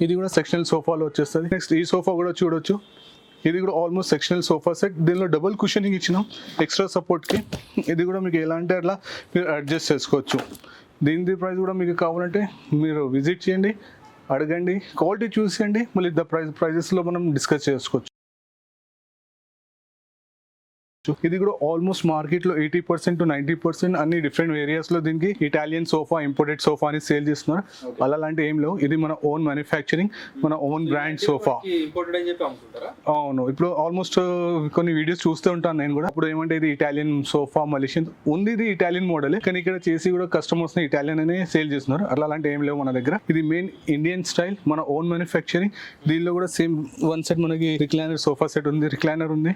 ఇది కూడా సెక్షనల్ సోఫాలో వచ్చేస్తుంది. నెక్స్ట్ ఈ సోఫా కూడా చూడొచ్చు, ఇది కూడా ఆల్మోస్ట్ సెక్షనల్ సోఫా సెట్. దీనిలో డబుల్ కుషనింగ్ ఇచ్చినాం ఎక్స్ట్రా సపోర్ట్కి. ఇది కూడా మీకు ఎలా అంటే అట్లా మీరు అడ్జస్ట్ చేసుకోవచ్చు. దీని ప్రైస్ కూడా మీకు కావాలంటే మీరు విజిట్ చేయండి, అడగండి, క్వాలిటీ చూసేయండి, మళ్ళీ ప్రైజెస్లో మనం డిస్కస్ చేసుకోవచ్చు. ఇది కూడా ఆల్మోస్ట్ మార్కెట్లో 80% to 90% అన్ని డిఫరెంట్ ఏరియాస్లో దీనికి ఇటాలియన్ సోఫా, ఇంపోర్టెడ్ సోఫా అని సేల్ చేస్తున్నారు. అలాంటి ఏం లేవు, ఇది మన ఓన్ మ్యానుఫ్యాక్చరింగ్, మన ఓన్ బ్రాండ్ సోఫా. అవును, ఇప్పుడు ఆల్మోస్ట్ కొన్ని వీడియోస్ చూస్తూ ఉంటాను నేను కూడా. ఇప్పుడు ఏమంటే ఇది ఇటాలియన్ సోఫా మలేషియన్ ఉంది, ఇది ఇటాలియన్ మోడల్, కానీ ఇక్కడ చేసి కూడా కస్టమర్స్ ని ఇటాలియన్ అనే సేల్ చేస్తున్నారు. అలాంటి ఏం లేవు మన దగ్గర. ఇది మెయిన్ ఇండియన్ స్టైల్, మన ఓన్ మ్యానుఫ్యాక్చరింగ్. దీనిలో కూడా సేమ్ వన్ సెట్ మనకి రిక్లైనర్ సోఫా సెట్ ఉంది, రిక్లైనర్ ఉంది.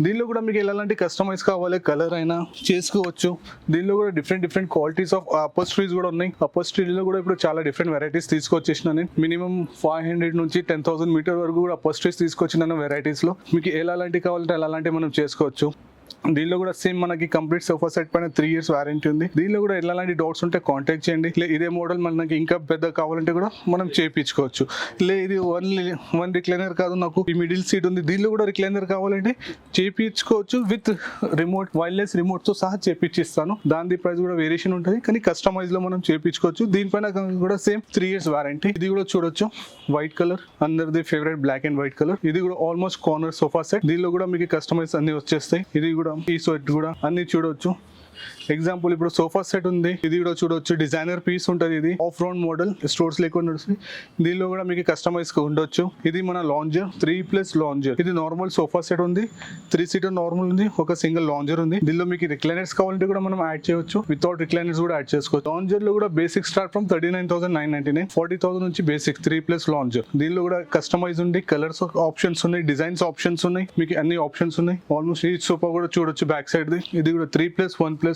దీనిలో కూడా మీకు ఎలాంటి కస్టమైజ్ కావాలి, కలర్ అయినా చేసుకోవచ్చు. దీనిలో కూడా డిఫరెంట్ క్వాలిటీస్ ఆఫ్ అపోస్ట్రీస్ కూడా ఉన్నాయి. అపోస్ట్రీలో కూడా ఇప్పుడు చాలా డిఫరెంట్ వెరైటీస్ తీసుకొచ్చేసిన నేను. మినిమం 500 నుంచి 10,000 మీటర్ వరకు కూడా అపోస్ట్రీస్ తీసుకొచ్చిన వెరైటీస్ లో మీకు ఎలాంటి కావాలంటే అలాంటి మనం చేసుకోవచ్చు. దీనిలో కూడా సేమ్ మనకి కంప్లీట్ సోఫా సెట్ పైన 3 years వారంటీ ఉంది. దీనిలో కూడా ఎలాంటి డౌట్స్ ఉంటే కాంటాక్ట్ చేయండి. ఇదే మోడల్ మనకి ఇంకా పెద్ద కావాలంటే కూడా మనం చేయించుకోవచ్చు. ఇది వన్ రిక్లైనర్ కాదు, నాకు ఈ మిడిల్ సీట్ ఉంది, దీనిలో కూడా రిక్లైనర్ కావాలంటే చేయించుకోవచ్చు. విత్ రిమోట్, వైర్లెస్ రిమోట్ తో సహా చేయించిస్తాను. దాని ప్రైస్ కూడా వేరియేషన్ ఉంటుంది, కానీ కస్టమైజ్ లో మనం చేయించుకోవచ్చు. దీనిపైన కూడా సేమ్ 3 years వారంటీ. ఇది కూడా చూడొచ్చు, వైట్ కలర్, అందరిది favourite black and white colour. ఇది కూడా ఆల్మోస్ట్ కార్నర్ సోఫా సెట్. దీనిలో కూడా మీకు కస్టమైజ్ అన్ని వచ్చేస్తాయి. ఇది కూడా ఈ సెట్ కూడా అన్ని చూడొచ్చు. ఎగ్జాంపుల్ ఇప్పుడు సోఫా సెట్ ఉంది, ఇది కూడా చూడొచ్చు. డిజైనర్ పీస్ ఉంటుంది, ఇది ఆఫ్ రౌండ్ మోడల్, స్టోర్స్ లేకుండా వస్తుంది. దీనిలో కూడా మీకు కస్టమైజ్ ఉండొచ్చు. ఇది మన లాంజర్, 3+ లాంజర్. ఇది నార్మల్ సోఫా సెట్ ఉంది, 3 seater నార్మల్ ఉంది, ఒక సింగిల్ లాంజర్ ఉంది. దీనిలో మీకు రిక్లైనర్స్ కావాలంటే కూడా మనం యాడ్ చేయొచ్చు, వితౌట్ రిక్లైనర్స్ కూడా యాడ్ చేసుకోవచ్చు. లాంజర్ లో కూడా బేసిక్ స్టార్ట్ ఫ్రమ్ 39,999, 40,000 నుంచి బేసిక్ 3+ లాంజర్. దీనిలో కూడా కస్టమైజ్ ఉంది, కలర్స్ ఆప్షన్స్ ఉన్నాయి, డిజైన్స్ ఆప్షన్స్ ఉన్నాయి, మీకు అన్ని ఆప్షన్స్ ఉన్నాయి. ఆల్మోస్ట్ ఈ సోఫా కూడా చూడొచ్చు బ్యాక్ సైడ్ ది. ఇది కూడా 3+1+1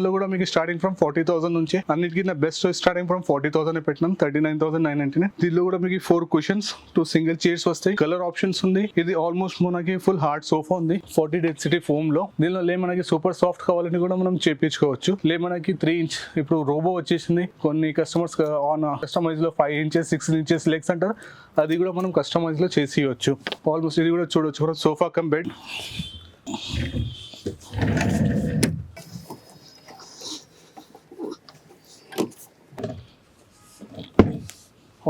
లో కూడా మీకు స్టార్టింగ్ ఫ్రమ్ 40,000 నుంచి. అన్నిటికీ బెస్ట్ స్టార్టింగ్ ఫ్రమ్ 40,000 పెట్టినాం, 39,999. దీనిలో కూడా మీకు 4 cushions, 2 single chairs వస్తాయి. కలర్ ఆప్షన్స్ ఉంది. ఇది ఆల్మోస్ట్ మనకి ఫుల్ హార్డ్ సోఫా ఉంది, 40 డెన్సిటీ ఫోమ్ లో. దీనిలో మనకి సూపర్ సాఫ్ట్ కావాలని కూడా మనం చేయించుకోవచ్చు. మనకి 3 inch ఇప్పుడు రోబో వచ్చేసింది. కొన్ని కస్టమర్స్ ఆన్ కస్టమైజ్ లో 5 inches 6 inches లెగ్స్ అంటారు, అది కూడా మనం కస్టమైజ్ లో చేసేయచ్చు. ఆల్మోస్ట్ ఇది కూడా చూడొచ్చు, సోఫా కమ్ బెడ్.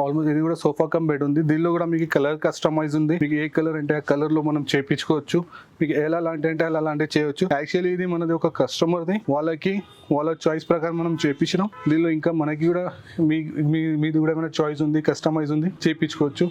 ఆల్మోస్ట్ ఇది కూడా సోఫా కమ్ బెడ్ ఉంది. దీనిలో కూడా మీకు కలర్ కస్టమైజ్ ఉంది. మీకు ఏ కలర్ అంటే ఆ కలర్ లో మనం చేయించుకోవచ్చు. మీకు ఎలా అంటే అలాంటివి చేయొచ్చు. యాక్చువల్లీ ఇది మనది ఒక కస్టమర్ది, వాళ్ళ చాయిస్ ప్రకారం మనం చేయించినాం. దీనిలో ఇంకా మనకి కూడా మీది కూడా ఏమైనా చాయిస్ ఉంది, కస్టమైజ్ ఉంది, చేయించుకోవచ్చు.